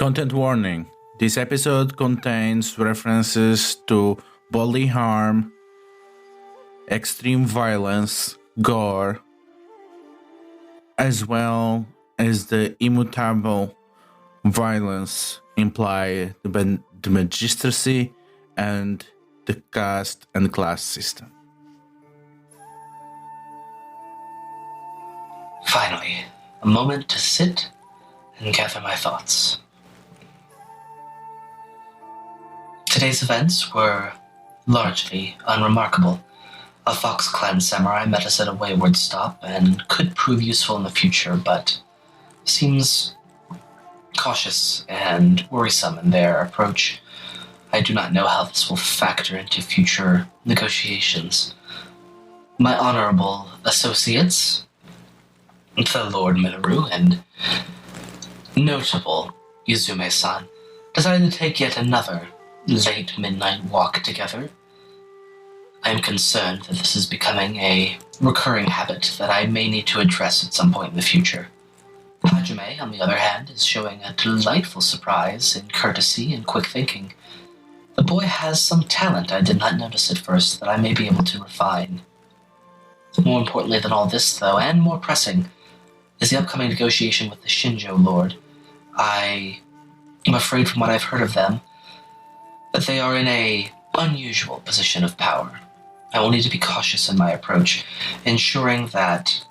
Content warning. This episode contains references to bodily harm, extreme violence, gore, as well as the immutable violence implied by the magistracy and the caste and class system. Finally, a moment to sit and gather my thoughts. Today's events were largely unremarkable. A Fox Clan samurai met us at a wayward stop and could prove useful in the future, but seems cautious and worrisome in their approach. I do not know how this will factor into future negotiations. My honorable associates, the Lord Minoru and notable Yuzume-san, decided to take yet another late midnight walk together. I am concerned that this is becoming a recurring habit that I may need to address at some point in the future. Hajime, on the other hand, is showing a delightful surprise in courtesy and quick thinking. The boy has some talent I did not notice at first that I may be able to refine. More importantly than all this, though, and more pressing, is the upcoming negotiation with the Shinjo Lord. I am afraid from what I've heard of them that they are in a unusual position of power. I will need to be cautious in my approach, ensuring that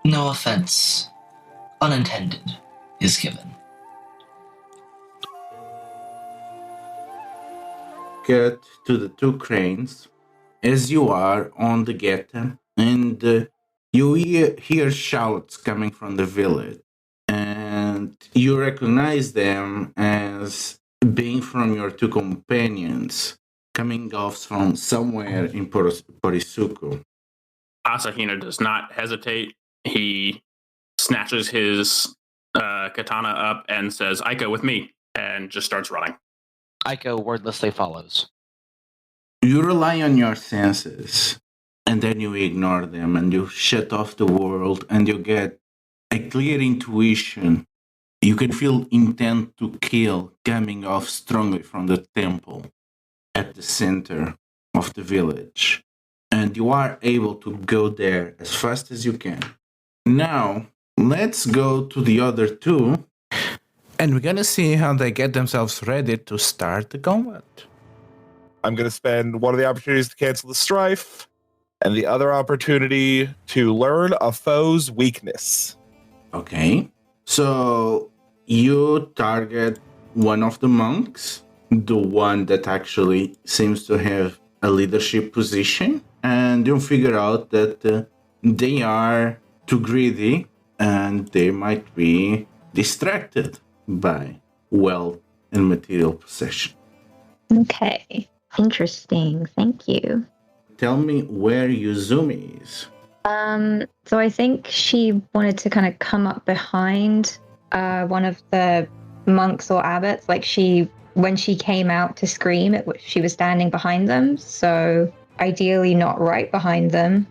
no offense unintended is given. Get to the two cranes as you are on the geta, and you hear shouts coming from the village, and you recognize them as being from your two companions coming off from somewhere in Porisuku. Asahina does not hesitate. He snatches his katana up and says, "Aiko, with me," and just starts running. Aiko wordlessly follows. You rely on your senses, and then you ignore them, and you shut off the world, and you get a clear intuition. You can feel intent to kill coming off strongly from the temple at the center of the village. And you are able to go there as fast as you can. Now, let's go to the other two. And we're gonna see how they get themselves ready to start the combat. I'm going to spend one of the opportunities to cancel the strife and the other opportunity to learn a foe's weakness. Okay. So you target one of the monks, the one that actually seems to have a leadership position, and you figure out that they are too greedy and they might be distracted by wealth and material possession. Okay. Interesting. Thank you. Tell me where Yuzume is. So I think she wanted to kind of come up behind one of the monks or abbots. Like when she came out to scream, she was standing behind them. So ideally not right behind them.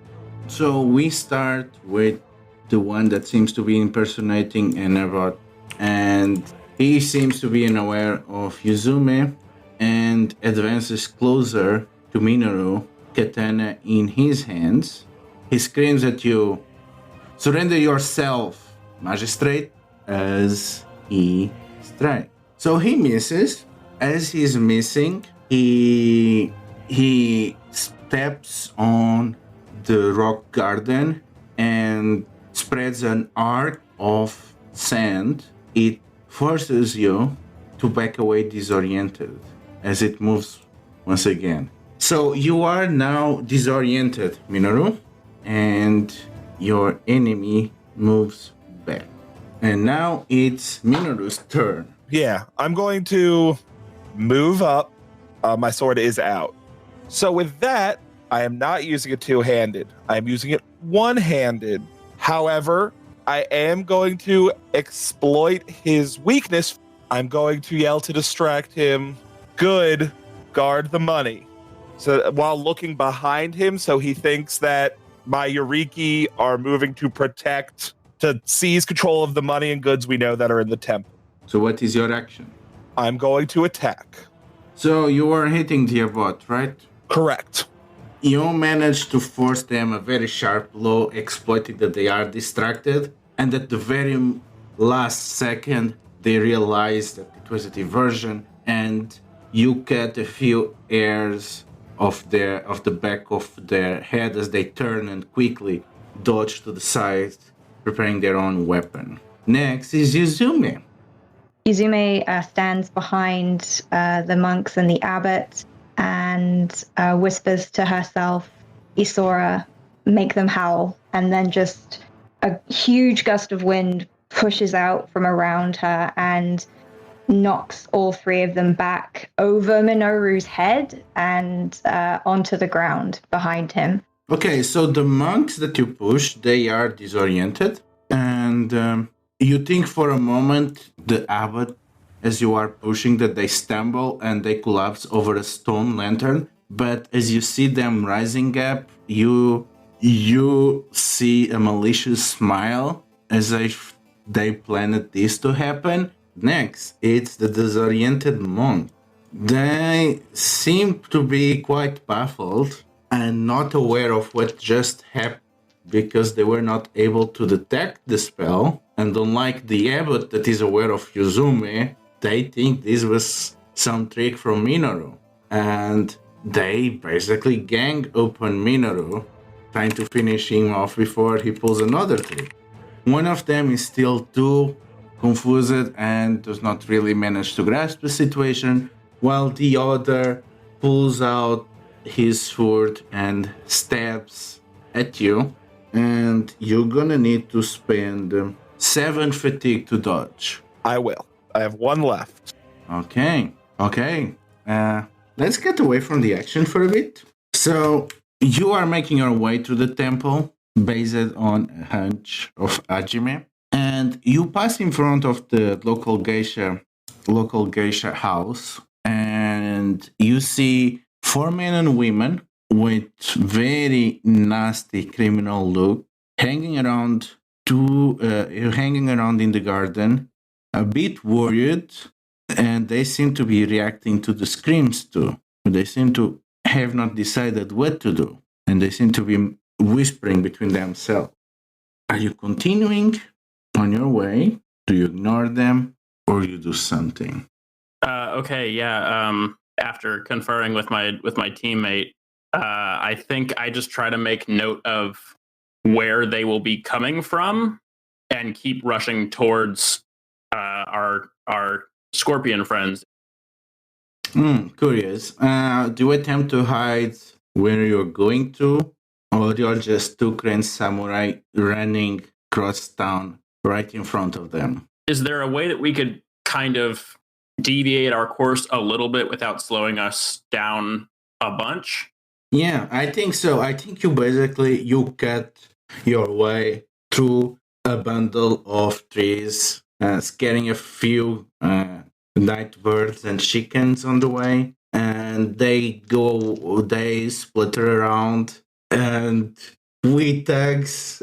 So we start with the one that seems to be impersonating an abbot. And he seems to be unaware of Yuzume and advances closer to Minoru, katana in his hands. He screams at you, "Surrender yourself, magistrate," as he strikes. So he misses. As he's missing, he steps on the rock garden and spreads an arc of sand. It forces you to back away disoriented as it moves once again. So you are now disoriented, Minoru, and your enemy moves back. And now it's Minoru's turn. Yeah, I'm going to move up. My sword is out. So with that, I am not using it two-handed. I am using it one-handed. However, I am going to exploit his weakness. I'm going to yell to distract him, "Good, guard the money." So while looking behind him, so he thinks that my Yuriki are moving to seize control of the money and goods we know that are in the temple. So what is your action? I'm going to attack. So you are hitting the abbot, right? Correct. You manage to force them a very sharp blow, exploiting that they are distracted, and at the very last second, they realize that it was a diversion, and you cut a few hairs of the back of their head as they turn and quickly dodge to the side, preparing their own weapon. Next is Yuzume. Yuzume stands behind the monks and the abbot and whispers to herself, Isora, make them howl. And then just a huge gust of wind pushes out from around her and knocks all three of them back over Minoru's head and onto the ground behind him. Okay, so the monks that you push, they are disoriented. And you think for a moment the abbot, as you are pushing, that they stumble and they collapse over a stone lantern. But as you see them rising up, you see a malicious smile as if they planned this to happen. Next, it's the disoriented monk. They seem to be quite baffled and not aware of what just happened because they were not able to detect the spell. And unlike the abbot that is aware of Yuzume, they think this was some trick from Minoru. And they basically gang open Minoru, trying to finish him off before he pulls another trick. One of them is still too confused and does not really manage to grasp the situation, while the other pulls out his sword and stabs at you, and you're gonna need to spend 7 fatigue to dodge. I will. I have one left. Okay. Let's get away from the action for a bit. So you are making your way to the temple based on a hunch of Hajime, and you pass in front of the local geisha house, and you see 4 men and women with very nasty criminal look hanging around in the garden, a bit worried, and they seem to be reacting to the screams too. They seem to have not decided what to do, and they seem to be whispering between themselves. Are you continuing on your way? Do you ignore them, or you do something? Okay, yeah. After conferring with my teammate, I think I just try to make note of where they will be coming from and keep rushing towards our scorpion friends. Curious. Do you attempt to hide where you're going to, or you're just two crane samurai running across town right in front of them? Is there a way that we could kind of deviate our course a little bit without slowing us down a bunch? Yeah, I think so. I think you cut your way through a bundle of trees, scaring a few night birds and chickens on the way, and they splatter around, and we thugs,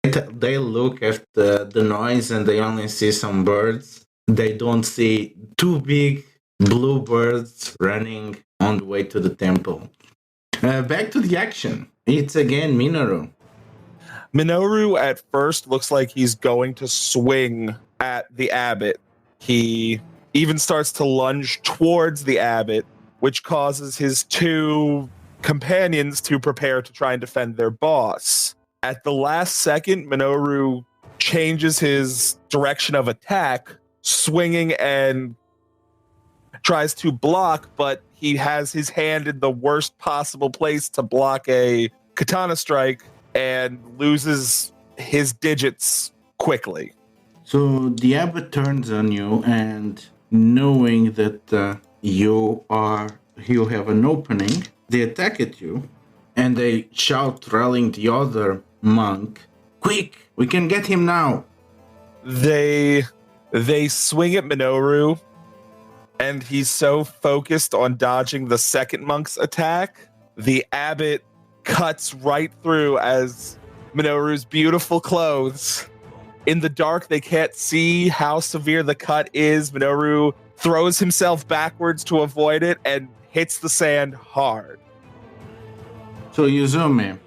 they look at the noise and they only see some birds. They don't see two big blue birds running on the way to the temple. Back to the action. It's again Minoru. Minoru at first looks like he's going to swing at the abbot. He even starts to lunge towards the abbot, which causes his two companions to prepare to try and defend their boss. At the last second, Minoru changes his direction of attack, swinging and tries to block, but he has his hand in the worst possible place to block a katana strike and loses his digits quickly. So the abbot turns on you, and knowing that you have an opening, they attack at you, and they shout, rallying the other monk, "Quick, we can get him now!" They swing at Minoru, and he's so focused on dodging the second monk's attack, the abbot cuts right through as Minoru's beautiful clothes In the dark, they can't see how severe the cut is. Minoru throws himself backwards to avoid it and hits the sand hard. So, Yuzume,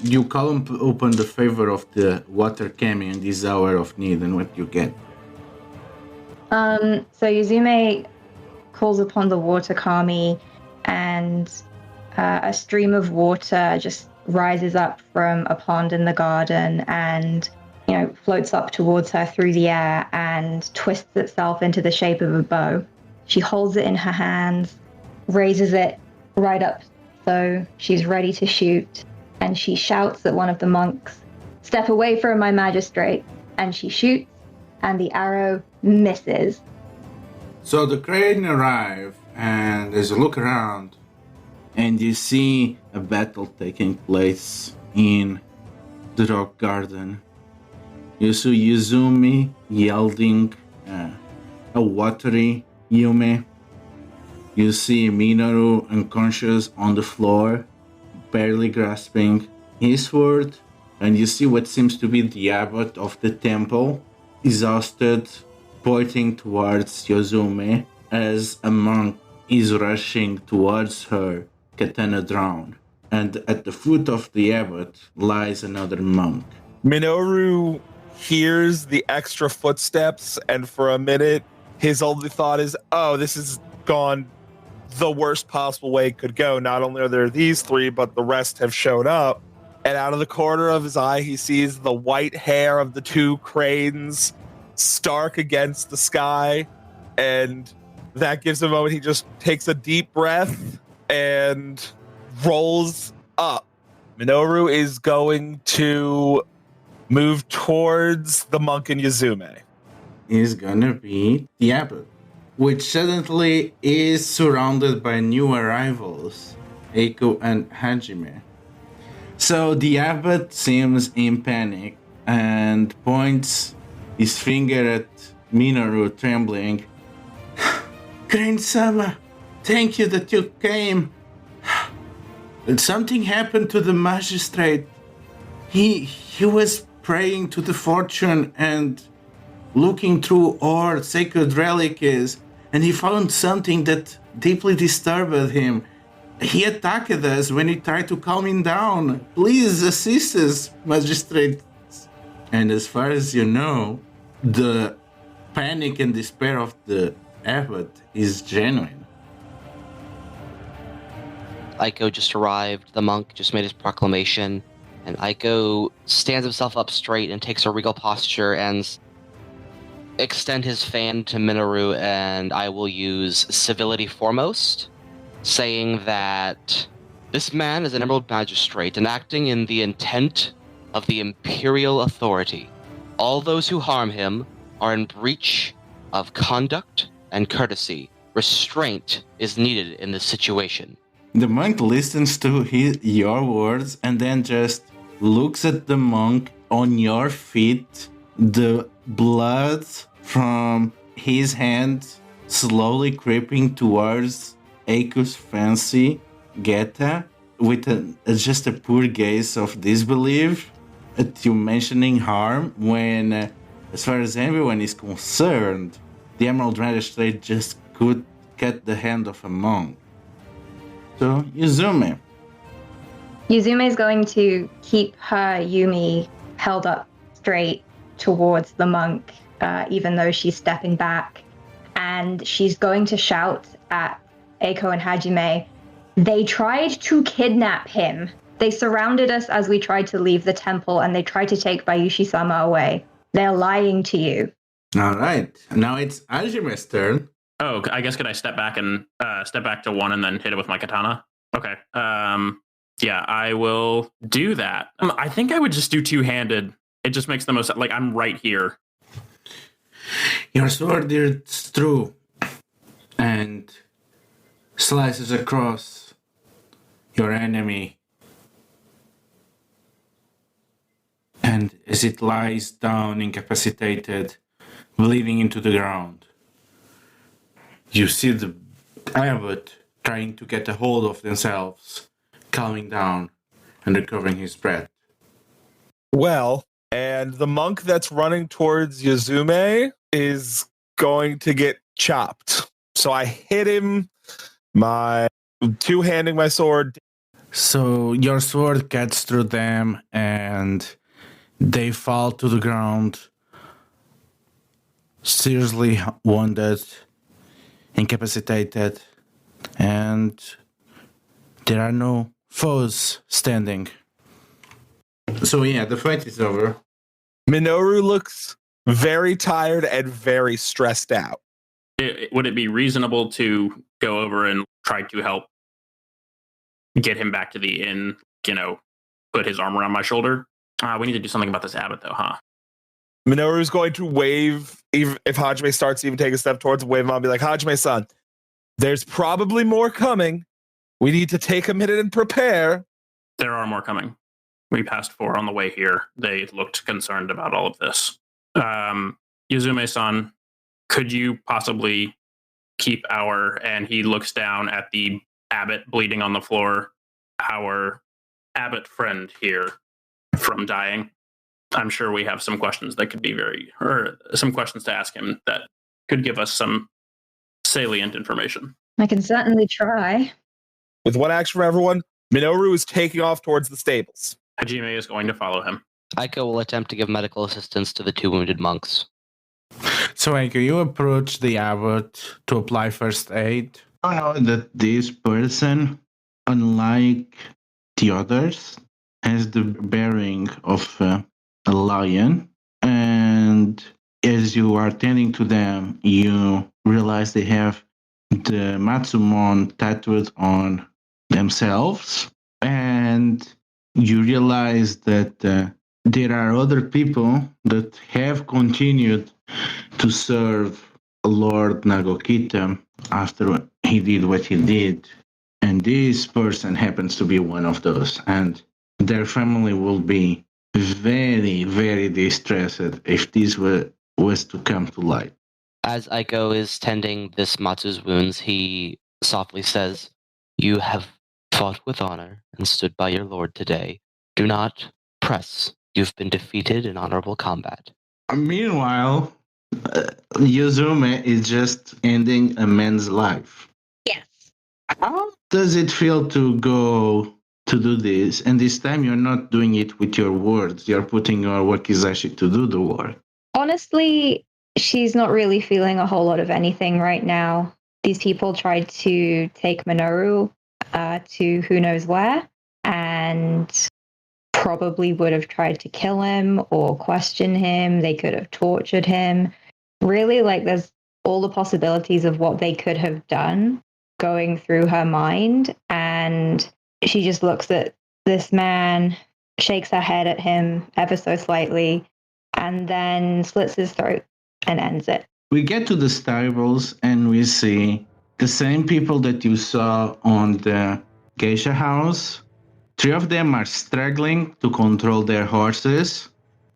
you call upon the favor of the water kami in this hour of need, and what you get? So Yuzume calls upon the water kami, and a stream of water just rises up from a pond in the garden and, floats up towards her through the air and twists itself into the shape of a bow. She holds it in her hands, raises it right up so she's ready to shoot, and she shouts at one of the monks, "Step away from my magistrate," and she shoots, and the arrow misses. So the crane arrive, and there's a look around, and you see a battle taking place in the rock garden. You see Yuzume yielding a watery Yume. You see Minoru unconscious on the floor, barely grasping his sword, and you see what seems to be the abbot of the temple, exhausted, pointing towards Yuzume as a monk is rushing towards her, katana drawn. And at the foot of the abbot lies another monk. Minoru hears the extra footsteps, and for a minute, his only thought is, oh, this has gone the worst possible way it could go. Not only are there these three, but the rest have shown up. And out of the corner of his eye, he sees the white hair of the two cranes stark against the sky. And that gives him a moment. He just takes a deep breath and rolls up. Minoru is going to move towards the monk and Yuzume. Is gonna be the abbot, which suddenly is surrounded by new arrivals, Eiko and Hajime. So the abbot seems in panic and points his finger at Minoru, trembling. "Crane-sama, thank you that you came. Something happened to the magistrate. He was praying to the fortune and looking through our sacred relics, and he found something that deeply disturbed him. He attacked us when we tried to calm him down. Please assist us, magistrate." And as far as you know, the panic and despair of the abbot is genuine. Aiko just arrived. The monk just made his proclamation. And Aiko stands himself up straight and takes a regal posture and extend his fan to Minoru, and I will use civility foremost, saying that this man is an Emerald Magistrate and acting in the intent of the Imperial Authority. All those who harm him are in breach of conduct and courtesy. Restraint is needed in this situation. The monk listens to your words and then just looks at the monk on your feet. The blood from his hand slowly creeping towards Eiko's fancy Geta with just a poor gaze of disbelief at you mentioning harm when, as far as everyone is concerned, the Emerald Magistrate just could cut the hand of a monk. So, Yuzume. Yuzume is going to keep her Yumi held up straight towards the monk, even though she's stepping back. And she's going to shout at Eiko and Hajime, "They tried to kidnap him. They surrounded us as we tried to leave the temple, and they tried to take Bayushi-sama away. They're lying to you." All right. Now it's Hajime's turn. Oh, I guess could I step back to one and then hit it with my katana? Okay. Yeah, I will do that. I think I would just do two-handed. It just makes the most, like, I'm right here. Your sword is through and slices across your enemy. And as it lies down incapacitated, bleeding into the ground, you see the abbot trying to get a hold of themselves, calming down and recovering his breath. Well, And the monk that's running towards Yuzume is going to get chopped. So I hit him, my two-handing my sword. So your sword cuts through them and they fall to the ground, seriously wounded, incapacitated, and there are no foes standing. So yeah, the fight is over. Minoru looks very tired and very stressed out. Would it be reasonable to go over and try to help get him back to the inn, put his arm around my shoulder? We need to do something about this abbot, though, huh? Minoru's going to wave, even if Hajime starts to even take a step towards him, wave him on and be like, Hajime-san, there's probably more coming. We need to take a minute and prepare. There are more coming. We passed 4 on the way here. They looked concerned about all of this. Yuzume-san, could you possibly keep and he looks down at the abbot bleeding on the floor, our abbot friend here from dying? I'm sure we have some questions that could be some questions to ask him that could give us some salient information. I can certainly try. With one action for everyone, Minoru is taking off towards the stables. Hajime is going to follow him. Aiko will attempt to give medical assistance to the 2 wounded monks. So Aiko, you approach the abbot to apply first aid. I know that this person, unlike the others, has the bearing of a lion, and as you are tending to them, you realize they have the Matsumon tattooed on themselves, and you realize that there are other people that have continued to serve Lord Nagokita after he did what he did, and this person happens to be one of those, and their family will be very, very distressed if this was to come to light. As Aiko is tending this Matsu's wounds, he softly says, "You have fought with honor and stood by your lord today. Do not press. You've been defeated in honorable combat." Meanwhile, Yuzume is just ending a man's life. Yes. How does it feel to go to do this? And this time you're not doing it with your words. You're putting your wakizashi to do the work. Honestly, she's not really feeling a whole lot of anything right now. These people tried to take Minoru to who knows where, and probably would have tried to kill him or question him. They could have tortured him. Really, there's all the possibilities of what they could have done going through her mind. And she just looks at this man, shakes her head at him ever so slightly, and then slits his throat and ends it. We get to the stables and we see the same people that you saw on the geisha house. 3 of them are struggling to control their horses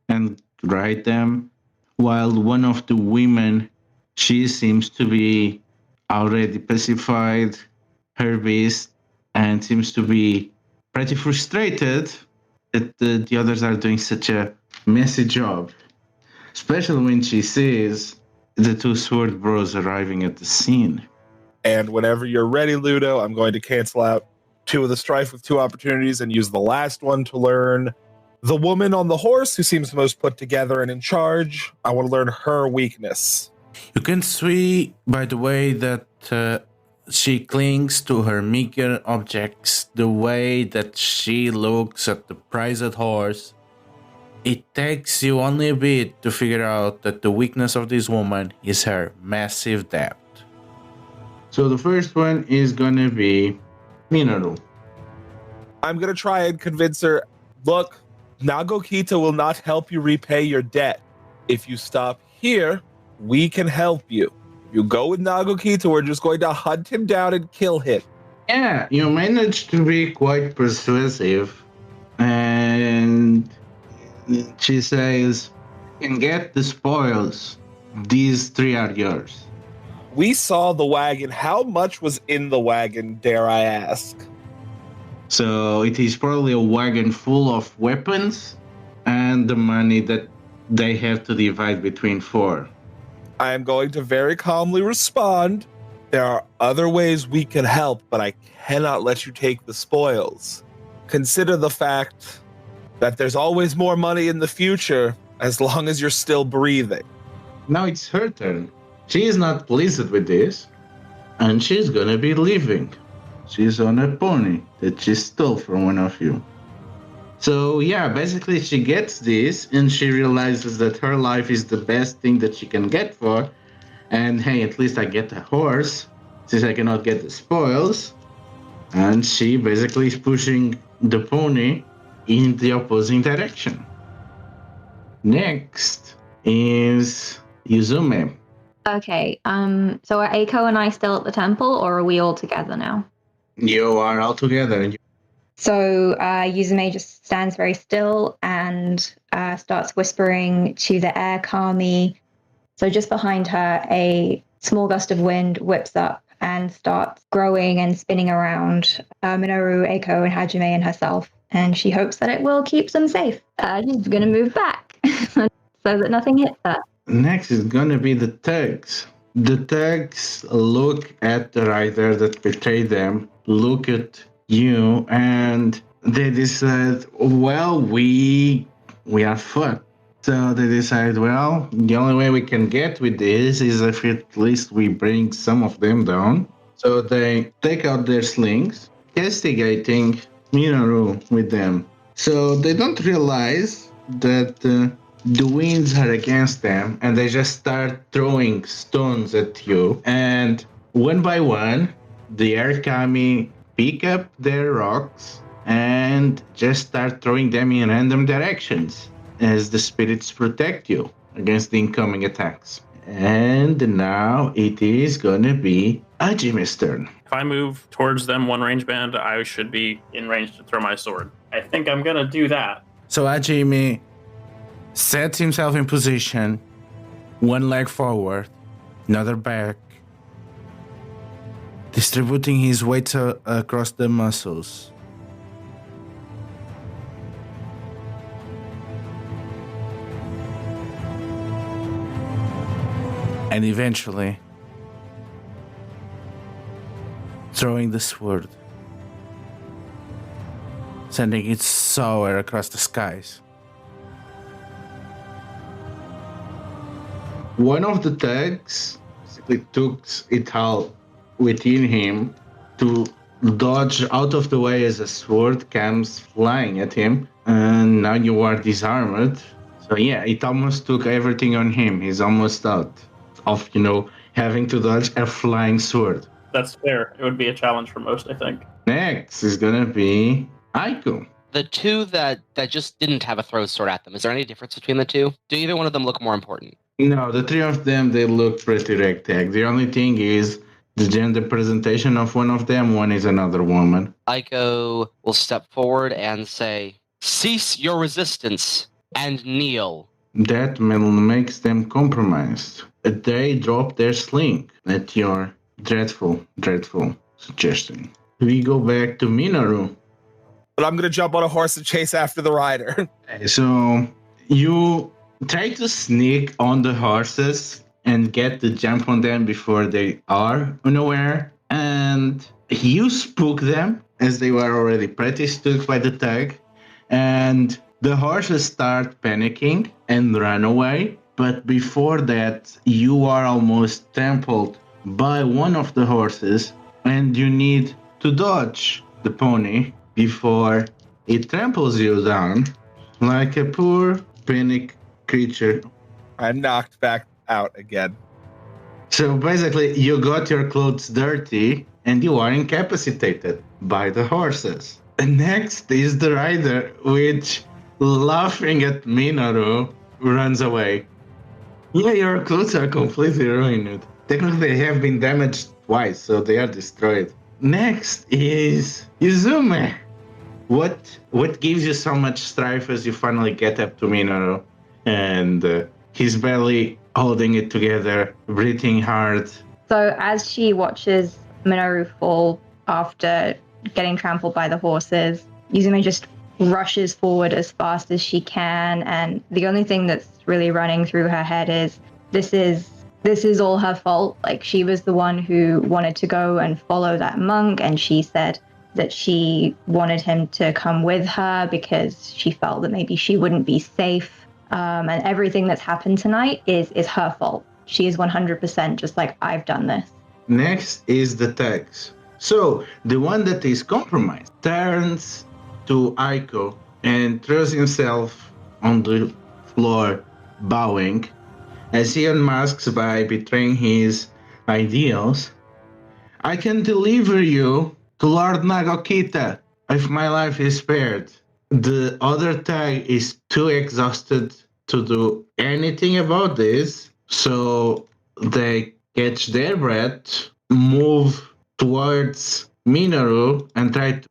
and ride them, while one of the women, she seems to be already pacified her beast and seems to be pretty frustrated that the others are doing such a messy job, especially when she sees the 2 sword bros arriving at the scene. And whenever you're ready, Ludo, I'm going to cancel out 2 of the strife with 2 opportunities and use the last one to learn the woman on the horse who seems most put together and in charge. I want to learn her weakness. You can see by the way that she clings to her meager objects, the way that she looks at the prized horse. It takes you only a bit to figure out that the weakness of this woman is her massive debt. So the first one is gonna be Minoru. I'm going to try and convince her, look, Nagokita will not help you repay your debt. If you stop here, we can help you. If you go with Nagokita, we're just going to hunt him down and kill him. Yeah, you managed to be quite persuasive. And she says, you can get the spoils. These 3 are yours. We saw the wagon. How much was in the wagon, dare I ask? So it is probably a wagon full of weapons and the money that they have to divide between 4. I am going to very calmly respond. There are other ways we can help, but I cannot let you take the spoils. Consider the fact that there's always more money in the future as long as you're still breathing. Now it's her turn. She is not pleased with this, and she's gonna be leaving. She's on a pony that she stole from one of you. So yeah, basically she gets this, and she realizes that her life is the best thing that she can get for, and hey, at least I get a horse, since I cannot get the spoils. And she basically is pushing the pony in the opposing direction. Next is Yuzume. Okay, so are Eiko and I still at the temple, or are we all together now? You are all together. So Yuzume just stands very still and starts whispering to the air kami. So just behind her, a small gust of wind whips up and starts growing and spinning around Minoru, Eiko, and Hajime and herself. And she hopes that it will keep them safe. She's going to move back so that nothing hits her. Next is going to be the thugs. The thugs look at the rider that betrayed them, look at you, and they decide, well, we are fucked. So they decide, well, the only way we can get with this is if at least we bring some of them down. So they take out their slings, castigating Minoru with them. So they don't realize that the winds are against them, and they just start throwing stones at you. And one by one, the air kami pick up their rocks and just start throwing them in random directions, as the spirits protect you against the incoming attacks. And now it is gonna be Hajime's turn. If I move towards them one range band, I should be in range to throw my sword. I think I'm gonna do that. So Hajime sets himself in position, one leg forward, another back, distributing his weight across the muscles. And eventually throwing the sword, sending it soar across the skies. One of the thugs basically took it all within him to dodge out of the way as a sword comes flying at him, and now you are disarmed. So yeah, it almost took everything on him. He's almost out of, having to dodge a flying sword. That's fair. It would be a challenge for most, I think. Next is gonna be Aiko. The two that just didn't have a throw sword at them, is there any difference between the two? Do either one of them look more important? No, the three of them, they look pretty ragtag. The only thing is the gender presentation of one of them. One is another woman. Aiko will step forward and say, "Cease your resistance and kneel." That makes them compromised. They drop their sling at your dreadful suggestion. We go back to Minoru. But I'm going to jump on a horse and chase after the rider. So you try to sneak on the horses and get the jump on them before they are unaware. And you spook them, as they were already pretty spooked by the tag. And the horses start panicking and run away. But before that, you are almost trampled by one of the horses, and you need to dodge the pony before it tramples you down like a poor panic creature. I'm knocked back out again. So basically, you got your clothes dirty and you are incapacitated by the horses. And next is the rider, which, laughing at Minoru, runs away. Yeah, your clothes are completely ruined. Technically, they have been damaged twice, so they are destroyed. Next is Yuzume. What gives you so much strife as you finally get up to Minoru? And he's barely holding it together, breathing hard. So as she watches Minoru fall after getting trampled by the horses, Yuzume just rushes forward as fast as she can, and the only thing that's really running through her head is this is all her fault. Like, she was the one who wanted to go and follow that monk, and she said that she wanted him to come with her because she felt that maybe she wouldn't be safe. And everything that's happened tonight is her fault. She is 100% just like, I've done this. Next is the tags. So the one that is compromised turns to Aiko and throws himself on the floor, bowing, as he unmasks by betraying his ideals. I can deliver you to Lord Nagokita if my life is spared. The other tag is too exhausted to do anything about this, so they catch their breath, move towards Minoru and try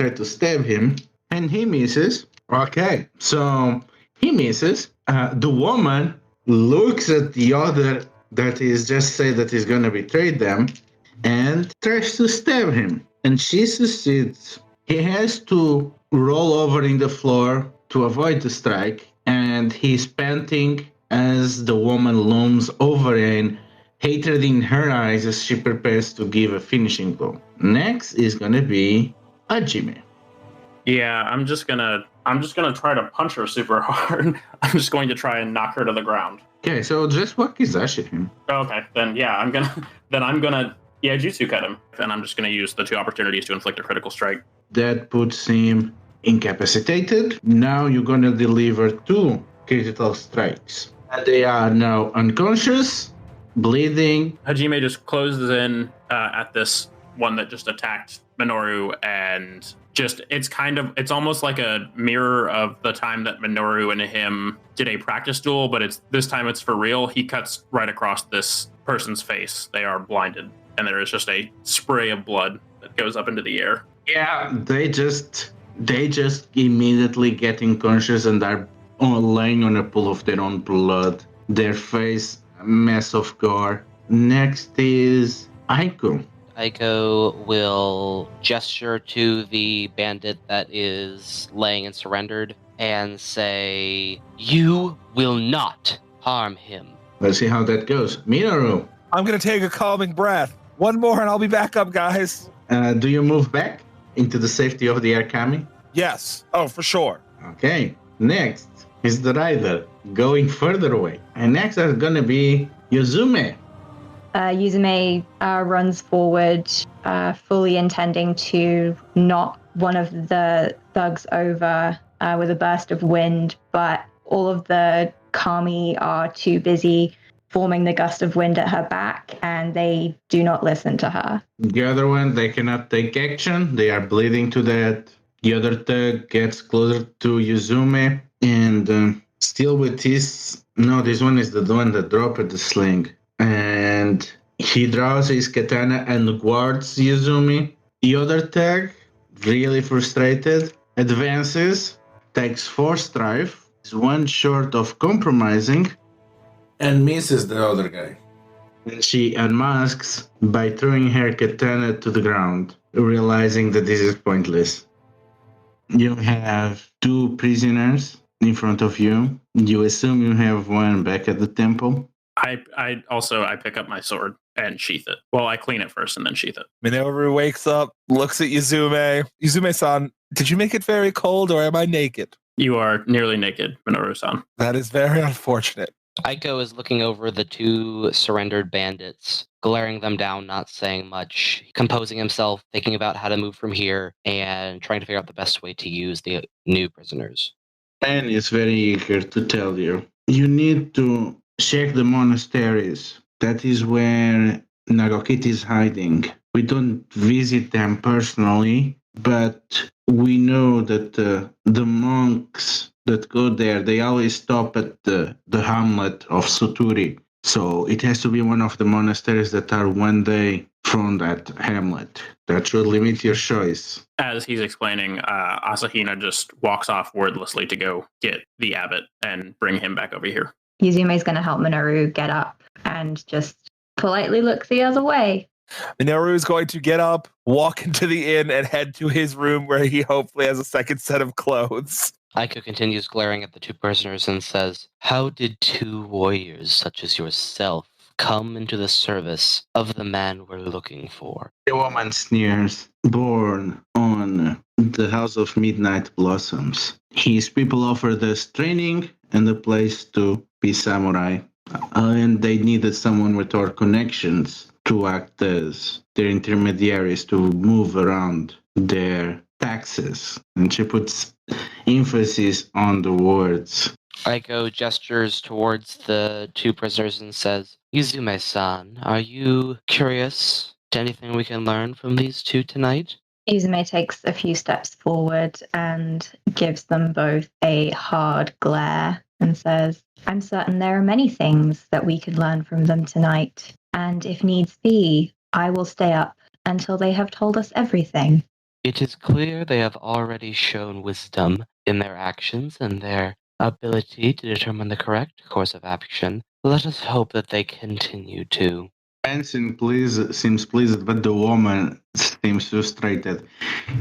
to stab him, and he misses. Okay, so he misses. The woman looks at the other that is just said that he's gonna betray them and tries to stab him, and she succeeds. He has to roll over in the floor to avoid the strike, and he's panting as the woman looms over and hatred in her eyes as she prepares to give a finishing blow. Next is gonna be Hajime. Yeah, I'm just gonna try to punch her super hard. I'm just going to try and knock her to the ground. Okay, so just wakizashi him. Okay, then yeah, I'm gonna jutsu cut him, and I'm just gonna use the 2 opportunities to inflict a critical strike. That puts him incapacitated. Now you're gonna deliver 2 critical strikes. And they are now unconscious, bleeding. Hajime just closes in at this one that just attacked Minoru, and it's almost like a mirror of the time that Minoru and him did a practice duel, but this time it's for real. He cuts right across this person's face. They are blinded, and there is just a spray of blood that goes up into the air. Yeah, they just immediately get unconscious and are laying on a pool of their own blood. Their face, a mess of gore. Next is Aiko. Aiko will gesture to the bandit that is laying and surrendered and say, "You will not harm him." Let's see how that goes. Minoru. I'm going to take a calming breath. One more and I'll be back up, guys. Do you move back into the safety of the Arkami? Yes. Oh, for sure. Okay. Next is the rider going further away. And next is going to be Yuzume. Yuzume runs forward, fully intending to knock one of the thugs over with a burst of wind, but all of the kami are too busy forming the gust of wind at her back, and they do not listen to her. The other one, they cannot take action. They are bleeding to death. The other thug gets closer to Yuzume, and still with his... No, this one is the one that dropped the sling. And he draws his katana and guards Yuzume. The other thug, really frustrated, advances, takes 4 strife, is 1 short of compromising, and misses the other guy. And she unmasks by throwing her katana to the ground, realizing that this is pointless. You have 2 prisoners in front of you. You assume you have 1 back at the temple. I pick up my sword and sheath it. Well, I clean it first and then sheath it. Minoru wakes up, looks at Yuzume. Yuzume-san, did you make it very cold or am I naked? You are nearly naked, Minoru-san. That is very unfortunate. Aiko is looking over the 2 surrendered bandits, glaring them down, not saying much, composing himself, thinking about how to move from here, and trying to figure out the best way to use the new prisoners. And is very eager to tell you. You need to check the monasteries. That is where Nagokita is hiding. We don't visit them personally, but we know that the monks that go there, they always stop at the hamlet of Suturi. So it has to be one of the monasteries that are 1 day from that hamlet. That should limit your choice. As he's explaining, Asahina just walks off wordlessly to go get the abbot and bring him back over here. Yuzume is going to help Minoru get up and just politely look the other way. Minoru is going to get up, walk into the inn, and head to his room where he hopefully has a second set of clothes. Aiko continues glaring at the two prisoners and says, "How did two warriors such as yourself come into the service of the man we're looking for?" The woman sneers, born on the House of Midnight Blossoms. His people offered us training and a place to be samurai. And they needed someone with our connections to act as their intermediaries to move around their taxes. And she puts emphasis on the words. Aiko gestures towards the two prisoners and says, "Yuzume-san, are you curious to anything we can learn from these two tonight?" Yuzume takes a few steps forward and gives them both a hard glare and says, "I'm certain there are many things that we could learn from them tonight. And if needs be, I will stay up until they have told us everything." It is clear they have already shown wisdom in their actions and their ability to determine the correct course of action. Let us hope that they continue to. Benson seems pleased, but the woman seems frustrated.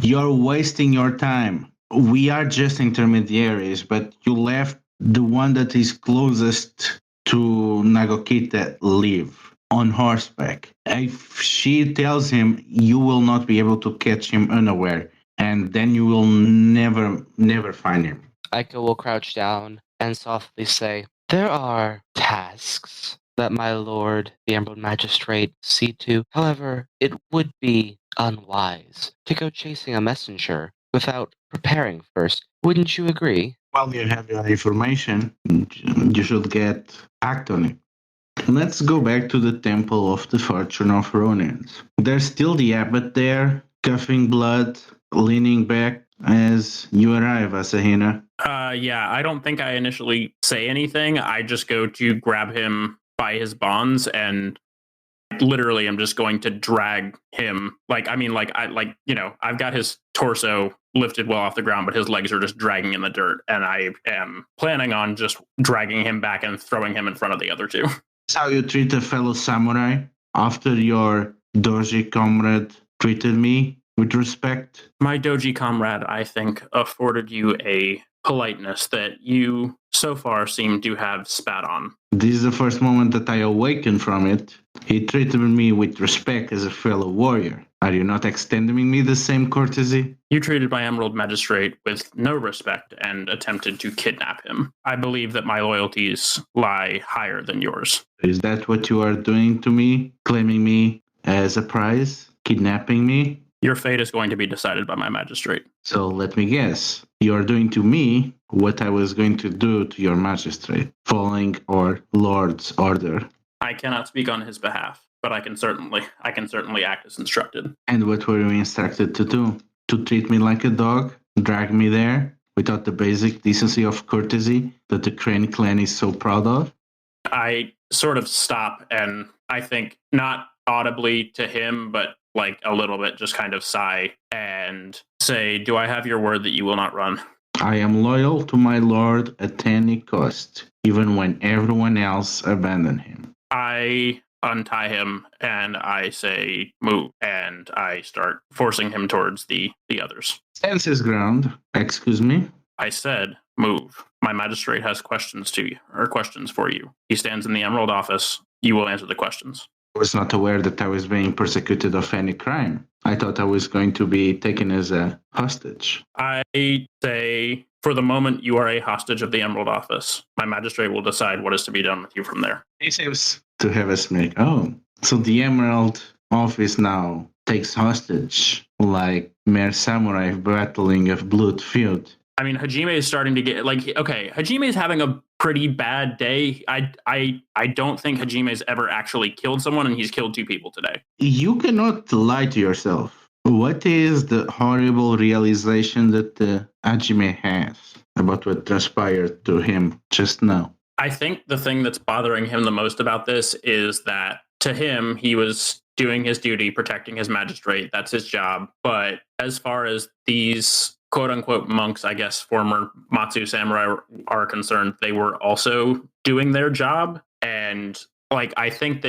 You're wasting your time. We are just intermediaries, but you left the one that is closest to Nagokita live on horseback. If she tells him, you will not be able to catch him unaware, and then you will never find him. Aiko will crouch down and softly say, "There are tasks that my lord, the Emerald Magistrate, see to. However, it would be unwise to go chasing a messenger without preparing first. Wouldn't you agree?" While you have your information, you should act on it. Let's go back to the Temple of the Fortune of Ronins. There's still the abbot there, coughing blood, leaning back as you arrive, Asahina. Yeah, I don't think I initially say anything. I just go to grab him by his bonds and literally I'm just going to drag him. I've got his torso lifted well off the ground, but his legs are just dragging in the dirt. And I am planning on just dragging him back and throwing him in front of the other two. That's how you treat a fellow samurai after your doji comrade treated me with respect? My doji comrade, I think, afforded you a politeness that you so far seem to have spat on. This is the first moment that I awaken from it. He treated me with respect as a fellow warrior. Are you not extending me the same courtesy? You treated my Emerald Magistrate with no respect and attempted to kidnap him. I believe that my loyalties lie higher than yours. Is that what you are doing to me? Claiming me as a prize? Kidnapping me? Your fate is going to be decided by my magistrate. So let me guess. You are doing to me what I was going to do to your magistrate, following our Lord's order. I cannot speak on his behalf, but I can certainly act as instructed. And what were you instructed to do? To treat me like a dog? Drag me there? Without the basic decency of courtesy that the Crane clan is so proud of? I sort of stop and I think not audibly to him, but like a little bit, just kind of sigh and say, "Do I have your word that you will not run?" I am loyal to my lord at any cost, even when everyone else abandoned him. I untie him and I say, "Move," and I start forcing him towards the others. Stands his ground. Excuse me? I said, "Move." My magistrate has questions for you. He stands in the Emerald office. You will answer the questions. I was not aware that I was being persecuted of any crime. I thought I was going to be taken as a hostage. I say, for the moment, you are a hostage of the Emerald office. My magistrate will decide what is to be done with you from there. He seems to have a smirk. Oh, so the Emerald office now takes hostage, like mere samurai battling a blood feud. I mean, Hajime is starting to get Hajime is having a pretty bad day. I don't think Hajime's ever actually killed someone, and he's killed 2 people today. You cannot lie to yourself. What is the horrible realization that Hajime has about what transpired to him just now? I think the thing that's bothering him the most about this is that to him, he was doing his duty, protecting his magistrate. That's his job. But as far as these quote-unquote monks, I guess, former Matsu samurai are concerned, they were also doing their job. And like I think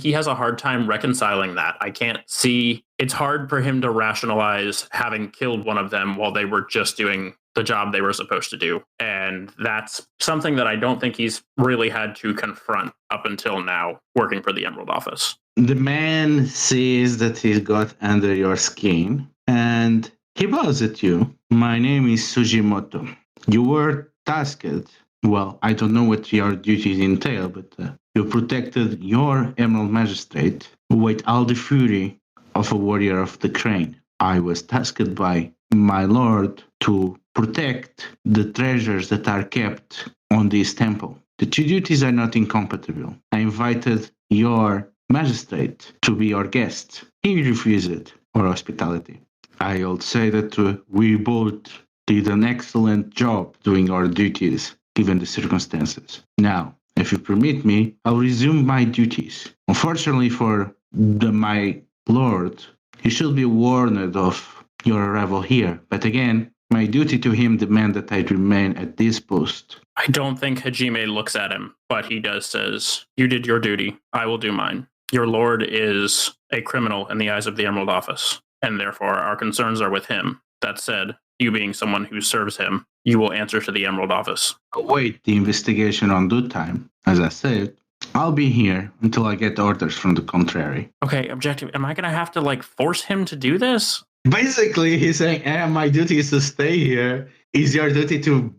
he has a hard time reconciling that. I can't see. It's hard for him to rationalize having killed one of them while they were just doing the job they were supposed to do. And that's something that I don't think he's really had to confront up until now, working for the Emerald Office. The man sees that he got under your skin and he bows at you. My name is Sujimoto. You were tasked. Well, I don't know what your duties entail, but you protected your Emerald Magistrate with all the fury of a warrior of the crane. I was tasked by my lord to protect the treasures that are kept on this temple. The two duties are not incompatible. I invited your magistrate to be your guest. He refused our hospitality. I would say that we both did an excellent job doing our duties, given the circumstances. Now, if you permit me, I'll resume my duties. Unfortunately for my lord, he should be warned of your arrival here. But again, my duty to him demands that I remain at this post. I don't think Hajime looks at him, but he does says, "You did your duty. I will do mine. Your lord is a criminal in the eyes of the Emerald Office, and therefore our concerns are with him. That said, you being someone who serves him, you will answer to the Emerald Office." Await the investigation on due time. As I said, I'll be here until I get orders from the contrary. Okay, objective. Am I going to have to force him to do this? Basically, he's saying, my duty is to stay here. Is your duty to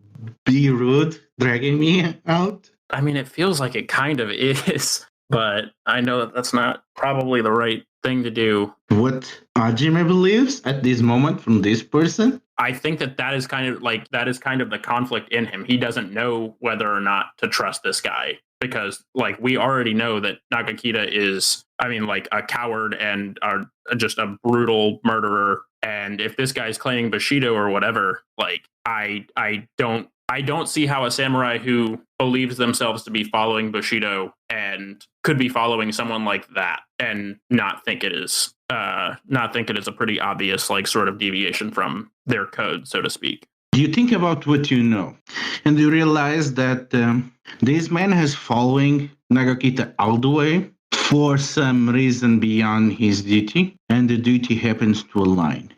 be rude, dragging me out? I mean, it feels like it kind of is, but I know that that's not probably the right thing to do. What Hajime believes at this moment from this person? I think that is kind of the conflict in him. He doesn't know whether or not to trust this guy because we already know that Nagokita is, a coward and just a brutal murderer. And if this guy's claiming Bushido or whatever, I don't see how a samurai who believes themselves to be following Bushido and could be following someone like that and not think it is a pretty obvious sort of deviation from their code, so to speak. You think about what you know, and you realize that this man is following Nagokita all the way for some reason beyond his duty, and the duty happens to align.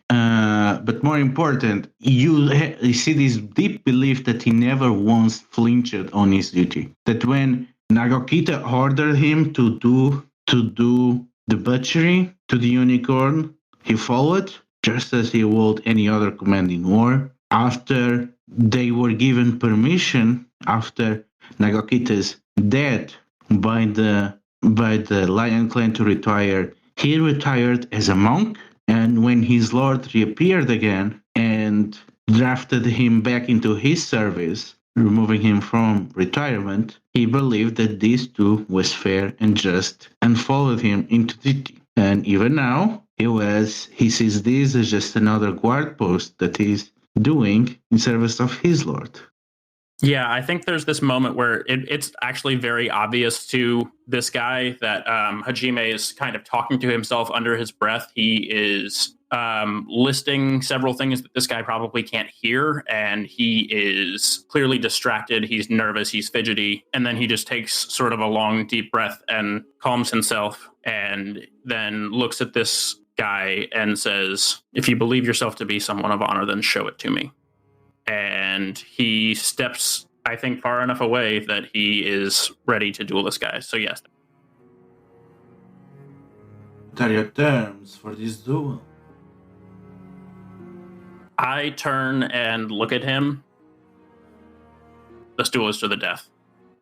But more important, you see this deep belief that he never once flinched on his duty. That when Nagokita ordered him to do the butchery to the unicorn, he followed, just as he would any other command in war. After they were given permission, after Nagokita's death by the Lion Clan to retire, he retired as a monk. And when his lord reappeared again and drafted him back into his service, removing him from retirement, he believed that this too was fair and just and followed him into duty. And even now, he sees this as just another guard post that he's doing in service of his lord. Yeah, I think there's this moment where it's actually very obvious to this guy that Hajime is kind of talking to himself under his breath. He is listing several things that this guy probably can't hear, and he is clearly distracted. He's nervous, he's fidgety, and then he just takes sort of a long, deep breath and calms himself, and then looks at this guy and says, "If you believe yourself to be someone of honor, then show it to me." And he steps, I think, far enough away that he is ready to duel this guy. So yes. What are your terms for this duel? I turn and look at him. This duel is to the death.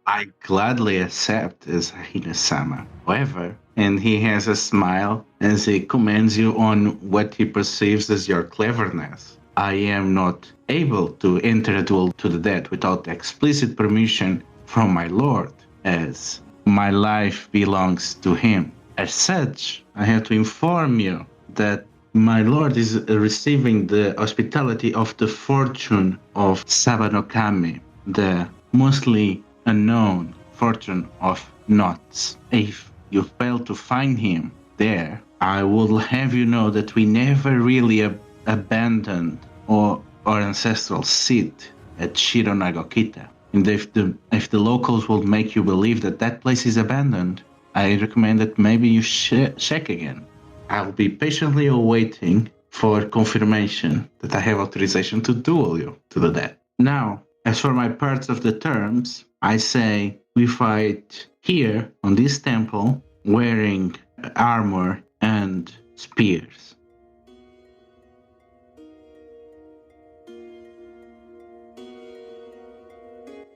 I gladly accept Asahina-sama. However, and he has a smile as he commends you on what he perceives as your cleverness. I am not able to enter a duel to the death without explicit permission from my lord, as my life belongs to him. As such, I have to inform you that my lord is receiving the hospitality of the fortune of Sabanokami, the mostly unknown fortune of knots. If you fail to find him there, I will have you know that we never really abandoned our ancestral seat at Shiro Nagokita. And if the locals will make you believe that place is abandoned, I recommend that maybe you check again. I'll be patiently awaiting for confirmation that I have authorization to duel you to the death. Now, as for my parts of the terms, I say we fight here on this temple wearing armor and spears.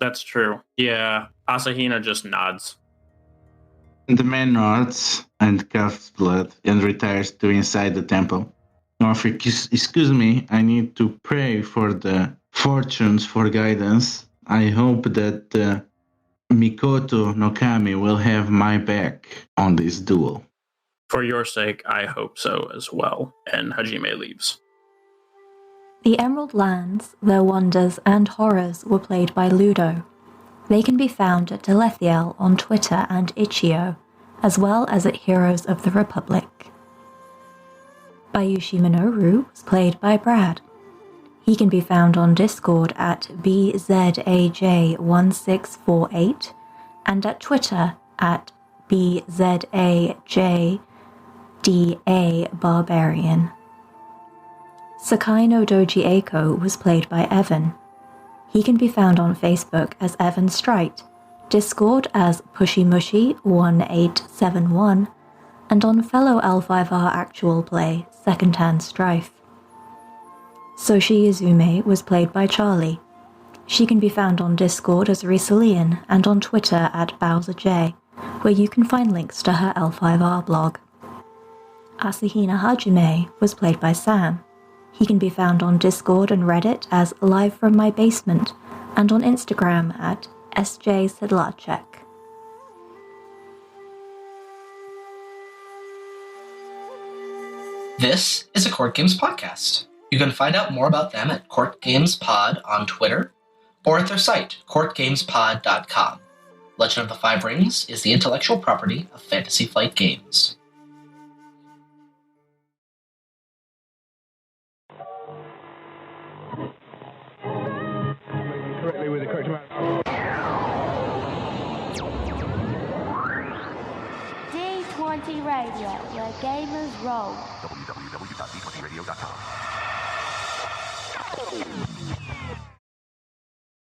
That's true. Yeah, Asahina just nods. The man nods and coughs blood and retires to inside the temple. Now, if you excuse me, I need to pray for the fortunes for guidance. I hope that Mikoto no Kami will have my back on this duel. For your sake, I hope so as well. And Hajime leaves. The Emerald Lands, their wonders and horrors were played by Ludo. They can be found at Delethiel on Twitter and Itch.io, as well as at Heroes of the Republic. Bayushi Minoru was played by Brad. He can be found on Discord at BZAJ1648 and at Twitter at BZAJDA Barbarian. Sakai-no-Doji Eiko was played by Evan. He can be found on Facebook as Evan Strite, Discord as PushyMushy1871, and on fellow L5R actual play Secondhand Strife. Soshi Yuzume was played by Charlie. She can be found on Discord as Risalian and on Twitter at BowserJ, where you can find links to her L5R blog. Asahina Hajime was played by Sam. He can be found on Discord and Reddit as Live From My Basement and on Instagram at SJSedlacek. This is a Court Games podcast. You can find out more about them at CourtGamesPod on Twitter or at their site, courtgamespod.com. Legend of the Five Rings is the intellectual property of Fantasy Flight Games. D20 Radio, where gamers roll. www.d20radio.com.